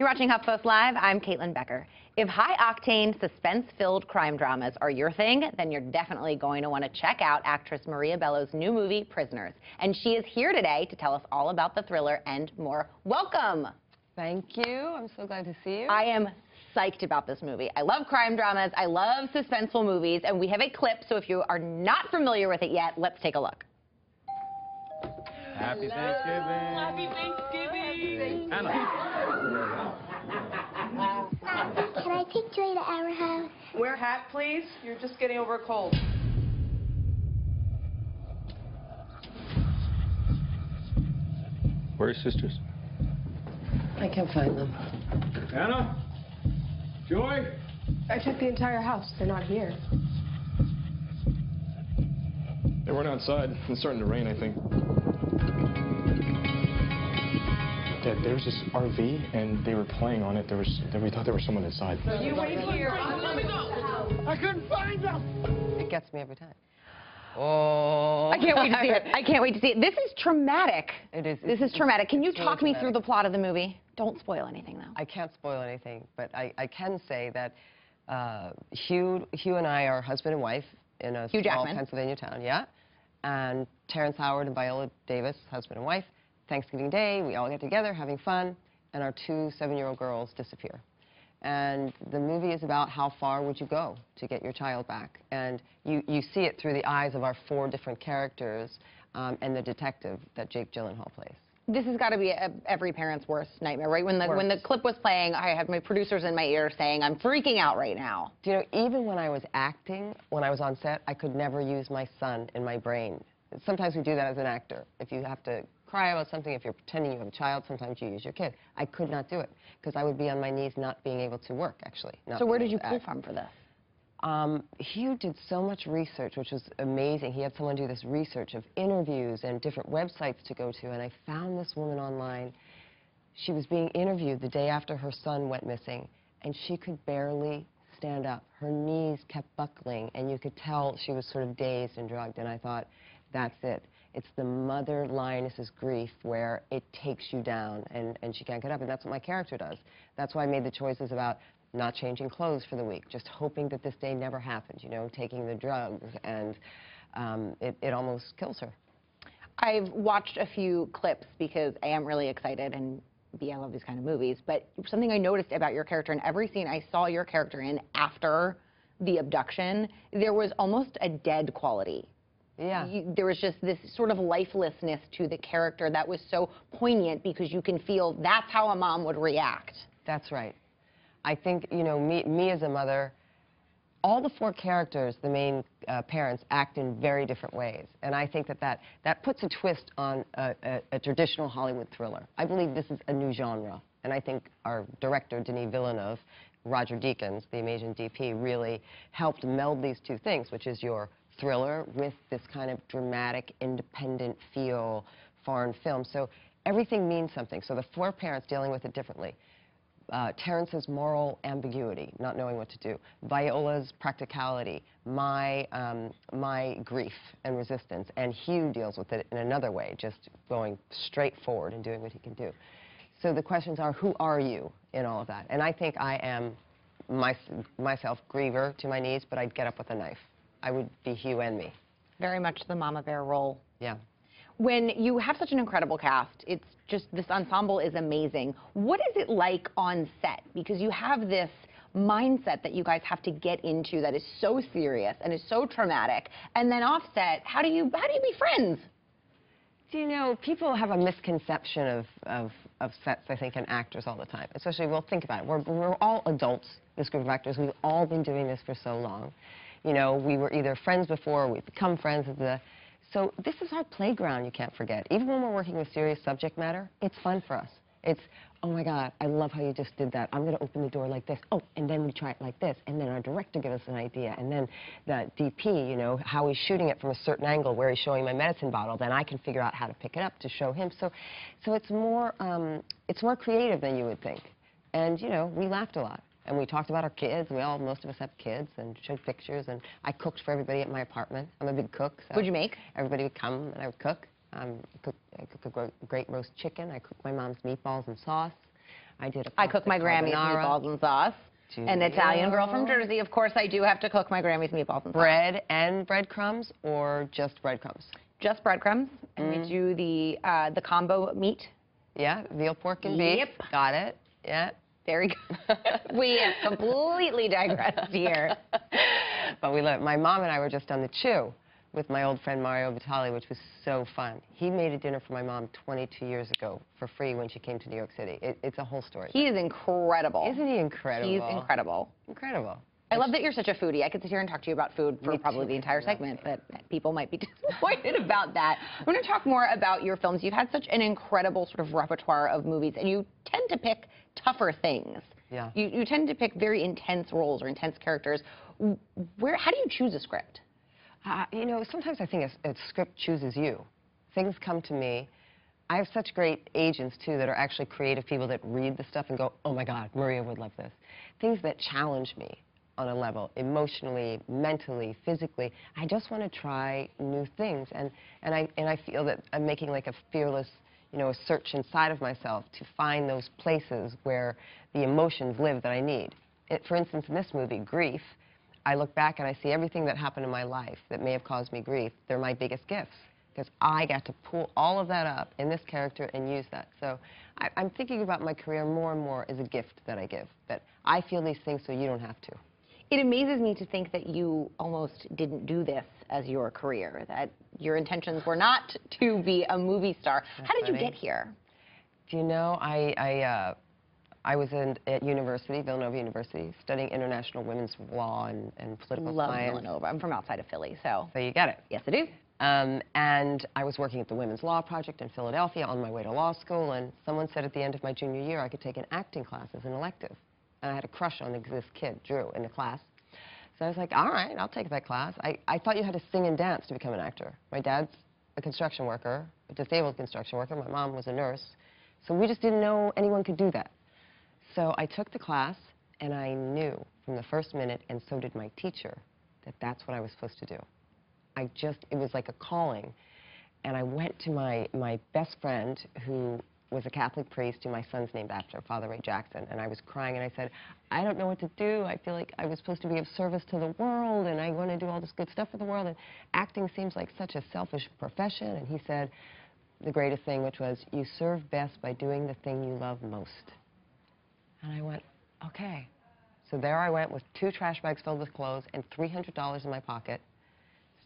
You're watching HuffPost Live. I'm Caitlin Becker. If high-octane, suspense-filled crime dramas are your thing, then you're definitely going to want to check out actress Maria Bello's new movie, Prisoners. And she is here today to tell us all about the thriller and more. Welcome! Thank you. I'm so glad to see you. I am psyched about this movie. I love crime dramas. I love suspenseful movies. And we have a clip, so if you are not familiar with it yet, let's take a look. Happy Thanksgiving. Happy Thanksgiving. Can I take Joy to our house? Wear a hat, please. You're just getting over a cold. Where are your sisters? I can't find them. Anna? Joy? I checked the entire house. They're not here. They weren't outside. It's starting to rain, I think. Dad, there was this RV, and they were playing on it. We thought there was someone inside. You wait here. I couldn't find them! It gets me every time. Oh. I can't wait to see it. I can't wait to see it. This is traumatic. It is. This is traumatic. Can you really talk me traumatic. through the plot of the movie? Don't spoil anything, though. I can't spoil anything, but I can say that Hugh and I are husband and wife in a Hugh small Jackman. Pennsylvania town, yeah. And Terrence Howard and Viola Davis, husband and wife. Thanksgiving Day, we all get together, having fun, and our two 7-year-old girls disappear. And the movie is about how far would you go to get your child back. And you see it through the eyes of our 4 different characters and the detective that Jake Gyllenhaal plays. This has got to be every parent's worst nightmare, right? When the clip was playing, I had my producers in my ear saying, I'm freaking out right now. Do you know, even when I was acting, when I was on set, I could never use my son in my brain. Sometimes we do that as an actor. If you have to cry about something, if you're pretending you have a child, sometimes you use your kid. I could not do it, because I would be on my knees not being able to work, actually. So where did you pull from for this? Hugh did so much research, which was amazing. He had someone do this research of interviews and different websites to go to, and I found this woman online. She was being interviewed the day after her son went missing, and she could barely stand up. Her knees kept buckling, and you could tell she was sort of dazed and drugged, and I thought, that's it. It's the mother lioness's grief where it takes you down, and she can't get up, and that's what my character does. That's why I made the choices about not changing clothes for the week, just hoping that this day never happened, you know, taking the drugs, and it almost kills her. I've watched a few clips because A, I'm really excited, and B, I love these kind of movies, but something I noticed about your character in every scene I saw your character in after the abduction, there was almost a dead quality. Yeah. There was just this sort of lifelessness to the character that was so poignant because you can feel that's how a mom would react. That's right. I think, you know, me as a mother, all the 4 characters, the main parents, act in very different ways. And I think that puts a twist on a traditional Hollywood thriller. I believe this is a new genre. And I think our director, Denis Villeneuve, Roger Deakins, the amazing DP, really helped meld these 2 things, which is your thriller with this kind of dramatic, independent feel, foreign film. So everything means something. So the 4 parents dealing with it differently. Terrence's moral ambiguity, not knowing what to do. Viola's practicality, my grief and resistance. And Hugh deals with it in another way, just going straight forward and doing what he can do. So the questions are, who are you in all of that? And I think I am myself, griever to my knees, but I'd get up with a knife. I would be Hugh and me. Very much the mama bear role. Yeah. When you have such an incredible cast, it's just, this ensemble is amazing. What is it like on set? Because you have this mindset that you guys have to get into that is so serious and is so traumatic. And then off set, how do you be friends? Do you know, people have a misconception of sets, I think, and actors all the time. Especially, well, think about it. We're all adults, this group of actors. We've all been doing this for so long. You know, we were either friends before, or we've become friends. So this is our playground, you can't forget. Even when we're working with serious subject matter, it's fun for us. It's, oh my God, I love how you just did that. I'm going to open the door like this. Oh, and then we try it like this. And then our director gives us an idea. And then the DP, you know, how he's shooting it from a certain angle where he's showing my medicine bottle, then I can figure out how to pick it up to show him. So it's more creative than you would think. And, you know, we laughed a lot. And we talked about our kids. Most of us have kids, and showed pictures. And I cooked for everybody at my apartment. I'm a big cook. So What'd you make? Everybody would come, and I would cook. I cook a great roast chicken. I cook my mom's meatballs and sauce. I did a I cook pasta my Grammy's carbonara. meatballs and sauce. An Italian girl from Jersey, of course I do have to cook my Grammy's meatballs and sauce. Bread and breadcrumbs, or just breadcrumbs? Just breadcrumbs, and we do the combo meat. Yeah, veal, pork, and beef. Yep. Got it. Yeah. Very good. We have completely digressed here. But we love it. My mom and I were just on the Chew with my old friend Mario Vitale, which was so fun. He made a dinner for my mom 22 years ago for free when she came to New York City. It's a whole story. He is incredible. Isn't he incredible? He's incredible. Incredible. I love that you're such a foodie. I could sit here and talk to you about food for Me probably too. the entire I love segment, but people might be disappointed about that. I want to talk more about your films. You've had such an incredible sort of repertoire of movies, and you tend to pick tougher things. Yeah. You tend to pick very intense roles or intense characters. How do you choose a script? You know, sometimes I think a script chooses you. Things come to me. I have such great agents, too, that are actually creative people that read the stuff and go, oh, my God, Maria would love this. Things that challenge me on a level, emotionally, mentally, physically. I just want to try new things. And I feel that I'm making like a fearless, you know, a search inside of myself to find those places where the emotions live that I need. For instance, in this movie, Grief, I look back and I see everything that happened in my life that may have caused me grief. They're my biggest gifts, because I got to pull all of that up in this character and use that. So I'm thinking about my career more and more as a gift that I give, that I feel these things so you don't have to. It amazes me to think that you almost didn't do this as your career, that your intentions were not to be a movie star. That's How did you funny. get here? Do you know, I was at university, Villanova University, studying international women's law and political Love science. Villanova. I'm from outside of Philly, so. So you get it. Yes, I do. And I was working at the Women's Law Project in Philadelphia on my way to law school, and someone said at the end of my junior year I could take an acting class as an elective. And I had a crush on this kid, Drew, in the class. So I was like, all right, I'll take that class. I thought you had to sing and dance to become an actor. My dad's a construction worker, a disabled construction worker. My mom was a nurse. So we just didn't know anyone could do that. So I took the class, and I knew from the first minute, and so did my teacher, that that's what I was supposed to do. It was like a calling. And I went to my best friend, who was a Catholic priest who my son's named after, Father Ray Jackson, and I was crying, and I said, I don't know what to do. I feel like I was supposed to be of service to the world, and I want to do all this good stuff for the world, and acting seems like such a selfish profession. And he said the greatest thing, which was, you serve best by doing the thing you love most. And I went, okay. So there I went with 2 trash bags filled with clothes and $300 in my pocket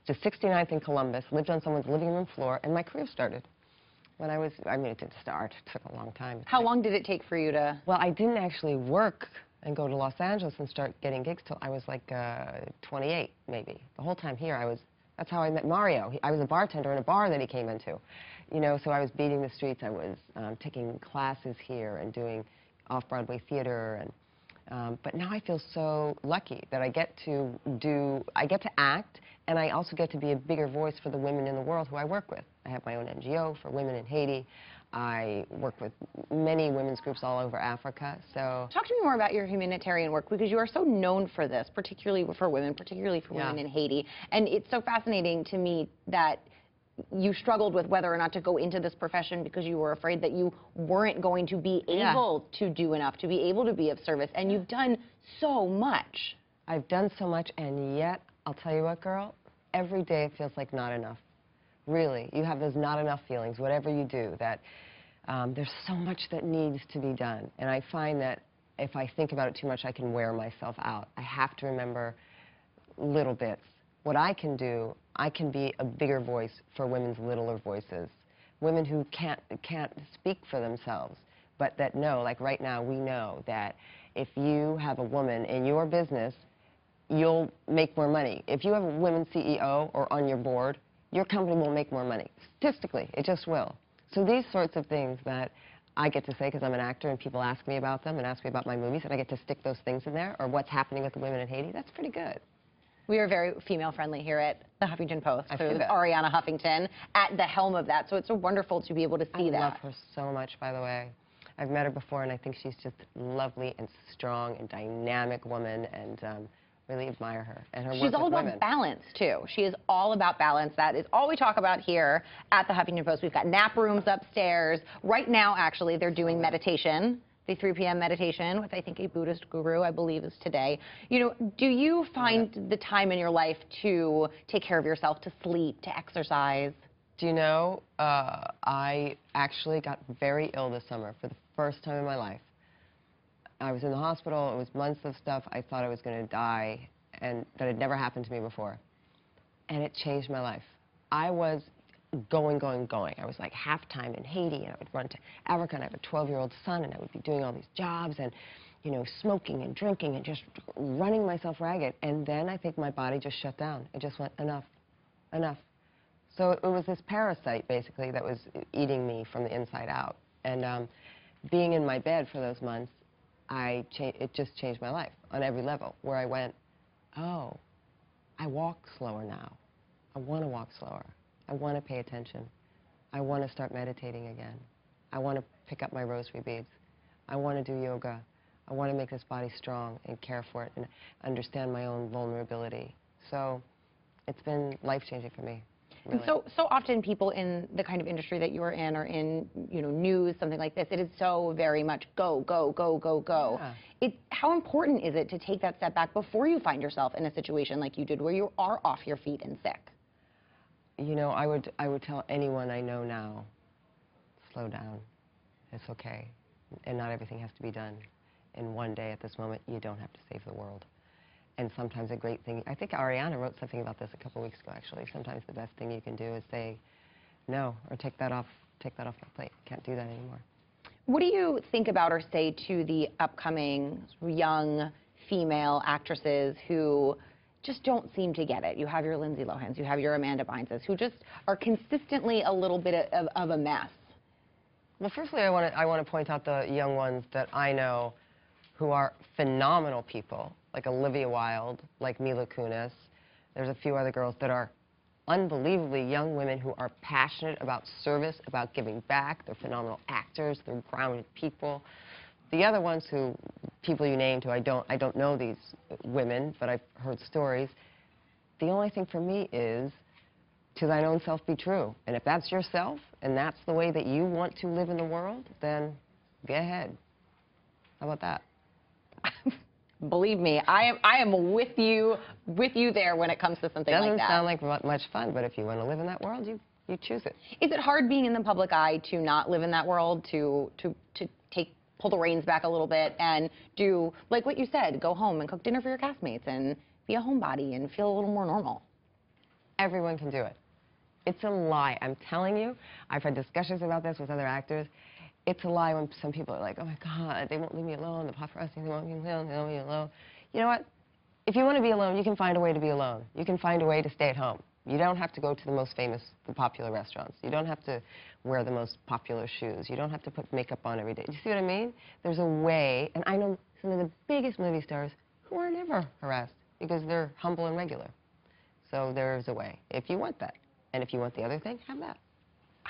to 69th in Columbus, lived on someone's living room floor, and my career started. When I mean, it didn't start. It took a long time. How long did it take for you to? Well, I didn't actually work and go to Los Angeles and start getting gigs till I was like 28, maybe. The whole time here, that's how I met Mario. I was a bartender in a bar that he came into. You know, so I was beating the streets. I was taking classes here and doing off-Broadway theater. But now I feel so lucky that I get to act, and I also get to be a bigger voice for the women in the world who I work with. I have my own NGO for women in Haiti. I work with many women's groups all over Africa. So Talk to me more about your humanitarian work, because you are so known for this, particularly for women, particularly for women in Haiti. And it's so fascinating to me that you struggled with whether or not to go into this profession because you were afraid that you weren't going to be able to do enough, to be able to be of service. And you've done so much. I've done so much, and yet, I'll tell you what, girl, every day it feels like not enough. Really, you have those not enough feelings, whatever you do, that there's so much that needs to be done. And I find that if I think about it too much, I can wear myself out. I have to remember little bits. What I can do, I can be a bigger voice for women's littler voices, women who can't speak for themselves, but that know, like right now, we know that if you have a woman in your business, you'll make more money. If you have a women CEO or on your board, your company will make more money. Statistically, it just will. So these sorts of things that I get to say because I'm an actor and people ask me about them and ask me about my movies, and I get to stick those things in there, or what's happening with the women in Haiti, that's pretty good. We are very female-friendly here at the Huffington Post. I So feel that. Ariana Huffington at the helm of that. So it's so wonderful to be able to see that. I love her so much, by the way. I've met her before, and I think she's just lovely and strong and dynamic woman, and really admire her and her work She's all with about women. balance, too. She is all about balance. That is all we talk about here at the Huffington Post. We've got nap rooms upstairs. Right now, actually, they're doing meditation. the 3 p.m. meditation with, I think, a Buddhist guru, I believe is today. You know, do you find the time in your life to take care of yourself, to sleep, to exercise? Do you know, I actually got very ill this summer for the first time in my life. I was in the hospital. It was months of stuff. I thought I was going to die, and that had never happened to me before. And it changed my life. I was going. I was like half-time in Haiti, and I would run to Africa, and I have a 12-year-old son, and I would be doing all these jobs and, you know, smoking and drinking and just running myself ragged. And then I think my body just shut down. It just went, enough, enough. So it was this parasite, basically, that was eating me from the inside out. And being in my bed for those months, it just changed my life on every level, where I went, oh, I walk slower now. I want to walk slower. I want to pay attention. I want to start meditating again. I want to pick up my rosary beads. I want to do yoga. I want to make this body strong and care for it and understand my own vulnerability. So it's been life-changing for me. Really. And so often people in the kind of industry that you are in, or in, you know, news, something like this, it is so very much go, go, go, go, go. Yeah. How important is it to take that step back before you find yourself in a situation like you did, where you are off your feet and sick? You know, I would tell anyone I know now, slow down. It's okay. And not everything has to be done in one day. At this moment, you don't have to save the world. And sometimes a great thing, I think Ariana wrote something about this a couple weeks ago, actually. Sometimes the best thing you can do is say no, or take that off my plate. Can't do that anymore. What do you think about or say to the upcoming young female actresses who just don't seem to get it? You have your Lindsay Lohans, you have your Amanda Byneses, who just are consistently a little bit of a mess. Well, firstly, I want to point out the young ones that I know who are phenomenal people, like Olivia Wilde, like Mila Kunis. There's a few other girls that are unbelievably young women who are passionate about service, about giving back. They're phenomenal actors. They're grounded people. The other ones who, people you named, who I don't know these women, but I've heard stories. The only thing for me is, to thine own self be true. And if that's yourself, and that's the way that you want to live in the world, then go ahead. How about that? Believe me, I am with you there when it comes to something like that. Doesn't sound like much fun, but if you want to live in that world, you choose it. Is it hard being in the public eye to not live in that world, to pull the reins back a little bit and do, like what you said, go home and cook dinner for your castmates and be a homebody and feel a little more normal? Everyone can do it. It's a lie. I'm telling you, I've had discussions about this with other actors. It's a lie when some people are like, oh my God, they won't leave me alone, the paparazzi, they won't leave me alone, they won't leave me alone. You know what? If you want to be alone, you can find a way to be alone. You can find a way to stay at home. You don't have to go to the most famous, the popular restaurants. You don't have to wear the most popular shoes. You don't have to put makeup on every day. You see what I mean? There's a way, and I know some of the biggest movie stars who are never harassed because they're humble and regular. So there's a way, if you want that. And if you want the other thing, have that.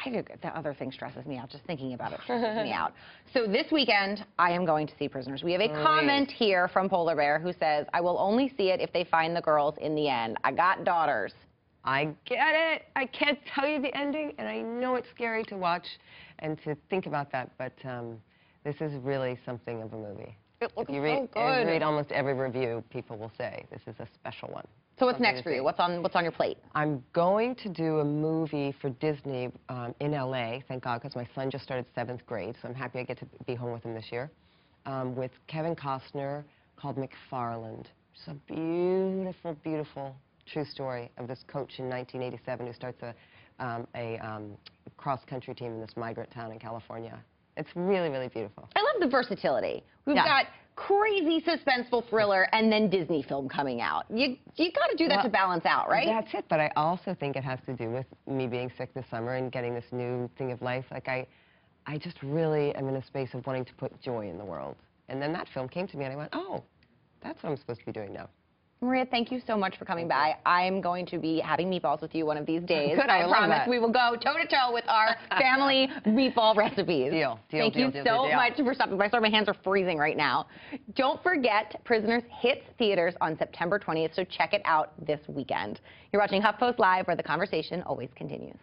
I do. The other thing stresses me out. Just thinking about it stresses me out. So this weekend, I am going to see Prisoners. We have a comment here from Polar Bear who says, I will only see it if they find the girls in the end. I got daughters. I get it. I can't tell you the ending, and I know it's scary to watch and to think about that, but this is really something of a movie. It looks so good. If you read almost every review, people will say this is a special one. So what's next for you? What's on your plate? I'm going to do a movie for Disney in LA, thank God, because my son just started 7th grade, so I'm happy I get to be home with him this year, with Kevin Costner, called McFarland. It's a beautiful, beautiful true story of this coach in 1987 who starts a cross-country team in this migrant town in California. It's really, really beautiful. I love the versatility. We've got crazy suspenseful thriller and then Disney film coming out. You got to do that to balance out, right? That's it, but I also think it has to do with me being sick this summer and getting this new thing of life. Like I just really am in a space of wanting to put joy in the world. And then that film came to me and I went, oh, that's what I'm supposed to be doing now. Maria, thank you so much for coming by. I'm going to be having meatballs with you one of these days. Good, I promise. that. We will go toe-to-toe with our family meatball recipes. Thank you so much for stopping by. Sorry, my hands are freezing right now. Don't forget, Prisoners hits theaters on September 20th, so check it out this weekend. You're watching HuffPost Live, where the conversation always continues.